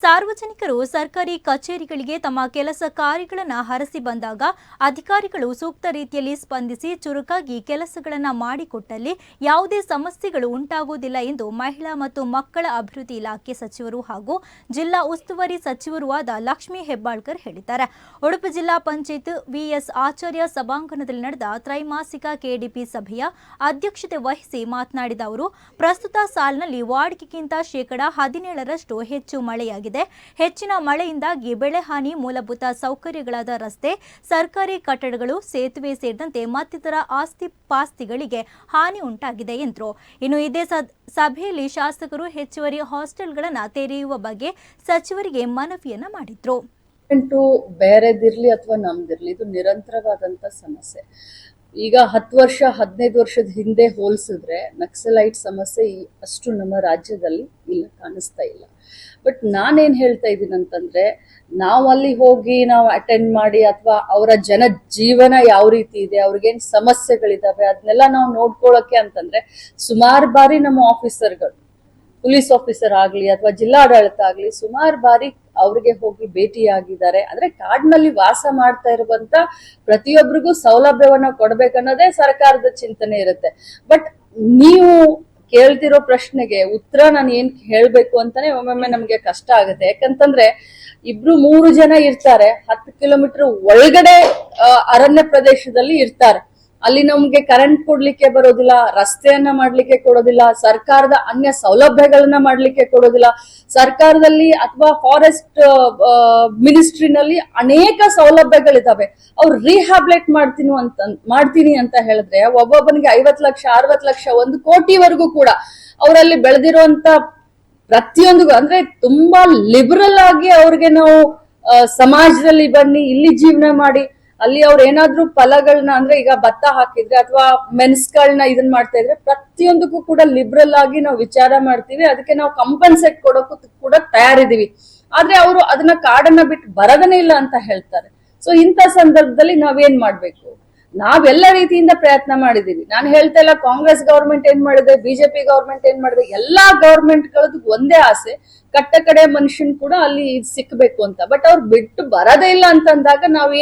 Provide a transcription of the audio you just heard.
ಸಾರ್ವಜನಿಕರು ಸರ್ಕಾರಿ ಕಚೇರಿಗಳಿಗೆ ತಮ್ಮ ಕೆಲಸ ಕಾರ್ಯಗಳನ್ನು ಹರಸಿ ಬಂದಾಗ ಅಧಿಕಾರಿಗಳು ಸೂಕ್ತ ರೀತಿಯಲ್ಲಿ ಸ್ಪಂದಿಸಿ ಚುರುಕಾಗಿ ಕೆಲಸಗಳನ್ನು ಮಾಡಿಕೊಟ್ಟಲ್ಲಿ ಯಾವುದೇ ಸಮಸ್ಯೆಗಳು ಉಂಟಾಗುವುದಿಲ್ಲ ಎಂದು ಮಹಿಳಾ ಮತ್ತು ಮಕ್ಕಳ ಅಭಿವೃದ್ಧಿ ಇಲಾಖೆ ಸಚಿವರು ಹಾಗೂ ಜಿಲ್ಲಾ ಉಸ್ತುವಾರಿ ಸಚಿವರೂ ಆದ ಲಕ್ಷ್ಮೀ ಹೆಬ್ಬಾಳ್ಕರ್ ಹೇಳಿದ್ದಾರೆ. ಉಡುಪಿ ಜಿಲ್ಲಾ ಪಂಚಾಯತ್ ವಿಎಸ್ ಆಚಾರ್ಯ ಸಭಾಂಗಣದಲ್ಲಿ ನಡೆದ ತ್ರೈಮಾಸಿಕ ಕೆಡಿಪಿ ಸಭೆಯ ಅಧ್ಯಕ್ಷತೆ ವಹಿಸಿ ಮಾತನಾಡಿದ ಅವರು, ಪ್ರಸ್ತುತ ಸಾಲಿನಲ್ಲಿ ವಾಡಿಕೆಗಿಂತ ಶೇಕಡಾ 17ರಷ್ಟು ಹೆಚ್ಚು ಮಳೆಯಾಗಿದೆ. ಹೆಚ್ಚಿನ ಮಳೆಯಿಂದಾಗಿ ಬೆಳೆ ಹಾನಿ, ಮೂಲಭೂತ ಸೌಕರ್ಯಗಳಾದ ರಸ್ತೆ, ಸರ್ಕಾರಿ ಕಟ್ಟಡಗಳು, ಸೇತುವೆ ಸೇರಿದಂತೆ ಮತ್ತಿತರ ಆಸ್ತಿ-ಪಾಸ್ತಿಗಳಿಗೆ ಹಾನಿ ಉಂಟಾಗಿದೆ ಎಂದರು. ಇನ್ನು ಇದೇ ಸಭೆಯಲ್ಲಿ ಶಾಸಕರು ಹೆಚ್ಚುವರಿ ಹಾಸ್ಟೆಲ್ಗಳನ್ನು ತೆರೆಯುವ ಬಗ್ಗೆ ಸಚಿವರಿಗೆ ಮನವಿಯನ್ನ ಮಾಡಿದ್ರು. ಬೇರೆದಿರ್ಲಿ ಅಥವಾ ನಮ್ದಿರ್ಲಿ, ಇದು ನಿರಂತರವಾದಂತ ಸಮಸ್ಯೆ. ಈಗ 10 ವರ್ಷ 15 ವರ್ಷದ ಹಿಂದೆ ಹೋಲಿಸಿದ್ರೆ ನಕ್ಸಲೈಟ್ ಸಮಸ್ಯೆ ಅಷ್ಟು ನಮ್ಮ ರಾಜ್ಯದಲ್ಲಿ ಇಲ್ಲ, ಕಾಣಿಸ್ತಾ ಇಲ್ಲ. ಬಟ್ ನಾನೇನ್ ಹೇಳ್ತಾ ಇದ್ದೀನಿ ಅಂತಂದ್ರೆ, ನಾವು ಅಲ್ಲಿ ಹೋಗಿ ನಾವು ಅಟೆಂಡ್ ಮಾಡಿ ಅಥವಾ ಅವರ ಜನ ಜೀವನ ಯಾವ ರೀತಿ ಇದೆ, ಅವ್ರಿಗೇನ್ ಸಮಸ್ಯೆಗಳಿದಾವೆ ಅದನ್ನೆಲ್ಲ ನಾವು ನೋಡ್ಕೊಳ್ಳೋಕೆ ಅಂತಂದ್ರೆ ಸುಮಾರು ಬಾರಿ ನಮ್ಮ ಆಫೀಸರ್ಗಳು, ಪೊಲೀಸ್ ಆಫೀಸರ್ ಆಗ್ಲಿ ಅಥವಾ ಜಿಲ್ಲಾಡಳಿತ ಆಗ್ಲಿ ಸುಮಾರು ಬಾರಿ ಅವ್ರಿಗೆ ಹೋಗಿ ಭೇಟಿಯಾಗಿದ್ದಾರೆ. ಅಂದ್ರೆ ಕಾಡಿನಲ್ಲಿ ವಾಸ ಮಾಡ್ತಾ ಇರುವಂತ ಪ್ರತಿಯೊಬ್ಬರಿಗೂ ಸೌಲಭ್ಯವನ್ನ ಕೊಡ್ಬೇಕನ್ನೋದೇ ಸರ್ಕಾರದ ಚಿಂತನೆ ಇರುತ್ತೆ. ಬಟ್ ನೀವು ಕೇಳ್ತಿರೋ ಪ್ರಶ್ನೆಗೆ ಉತ್ತರ ನಾನು ಏನ್ ಹೇಳ್ಬೇಕು ಅಂತಾನೆ ಒಮ್ಮೊಮ್ಮೆ ನಮ್ಗೆ ಕಷ್ಟ ಆಗುತ್ತೆ. ಯಾಕಂತಂದ್ರೆ 2-3 ಜನ ಇರ್ತಾರೆ, 10 ಕಿಲೋಮೀಟರ್ ಒಳಗಡೆ ಅರಣ್ಯ ಪ್ರದೇಶದಲ್ಲಿ ಇರ್ತಾರೆ. ಅಲ್ಲಿ ನಮ್ಗೆ ಕರೆಂಟ್ ಕೊಡ್ಲಿಕ್ಕೆ ಬರೋದಿಲ್ಲ, ರಸ್ತೆಯನ್ನ ಮಾಡ್ಲಿಕ್ಕೆ ಕೊಡೋದಿಲ್ಲ, ಸರ್ಕಾರದ ಅನ್ಯ ಸೌಲಭ್ಯಗಳನ್ನ ಮಾಡ್ಲಿಕ್ಕೆ ಕೊಡೋದಿಲ್ಲ. ಸರ್ಕಾರದಲ್ಲಿ ಅಥವಾ ಫಾರೆಸ್ಟ್ ಮಿನಿಸ್ಟ್ರಿನಲ್ಲಿ ಅನೇಕ ಸೌಲಭ್ಯಗಳಿದಾವೆ. ಅವ್ರು ರಿಹ್ಯಾಬಿಲೇಟ್ ಮಾಡ್ತೀನಿ ಅಂತ ಹೇಳಿದ್ರೆ ಒಬ್ಬೊಬ್ಬನಿಗೆ 50 ಲಕ್ಷ 60 ಲಕ್ಷ 1 ಕೋಟಿವರೆಗೂ ಕೂಡ ಅವರಲ್ಲಿ ಬೆಳೆದಿರುವಂತ ಪ್ರತಿಯೊಂದು, ಅಂದ್ರೆ ತುಂಬಾ ಲಿಬರಲ್ ಆಗಿ ಅವ್ರಿಗೆ ನಾವು ಸಮಾಜದಲ್ಲಿ ಬನ್ನಿ, ಇಲ್ಲಿ ಜೀವನ ಮಾಡಿ, ಅಲ್ಲಿ ಅವ್ರು ಏನಾದ್ರೂ ಫಲಗಳನ್ನ, ಅಂದ್ರೆ ಈಗ ಭತ್ತ ಹಾಕಿದ್ರೆ ಅಥವಾ ಮೆಣಸ್ಗಳನ್ನ ಇದನ್ ಮಾಡ್ತಾ ಇದ್ರೆ ಪ್ರತಿಯೊಂದಕ್ಕೂ ಕೂಡ ಲಿಬರಲ್ ಆಗಿ ನಾವು ವಿಚಾರ ಮಾಡ್ತೀವಿ. ಅದಕ್ಕೆ ನಾವು ಕಂಪನ್ಸೇಟ್ ಕೊಡೋಕ್ಕೂ ಕೂಡ ತಯಾರಿದೀವಿ. ಆದ್ರೆ ಅವರು ಅದನ್ನ ಕಾಡನ್ನ ಬಿಟ್ಟು ಬರೋದನೇ ಇಲ್ಲ ಅಂತ ಹೇಳ್ತಾರೆ. ಸೊ ಇಂಥ ಸಂದರ್ಭದಲ್ಲಿ ನಾವೇನ್ ಮಾಡ್ಬೇಕು? ನಾವೆಲ್ಲ ರೀತಿಯಿಂದ ಪ್ರಯತ್ನ ಮಾಡಿದೀವಿ. ನಾನು ಹೇಳ್ತಾ ಇಲ್ಲ ಕಾಂಗ್ರೆಸ್ ಗವರ್ಮೆಂಟ್ ಏನ್ ಮಾಡಿದೆ, ಬಿಜೆಪಿ ಗವರ್ಮೆಂಟ್ ಏನ್ ಮಾಡಿದೆ, ಎಲ್ಲಾ ಗವರ್ಮೆಂಟ್ಗಳದ್ದು ಒಂದೇ ಆಸೆ, ಕಟ್ಟ ಕಡೆ ಮನುಷ್ಯನ್ ಕೂಡ ಅಲ್ಲಿ ಸಿಕ್ಬೇಕು ಅಂತ. ಬಟ್ ಅವ್ರು ಬಿಟ್ಟು ಬರೋದೇ ಇಲ್ಲ ಅಂತಂದಾಗ ನಾವ್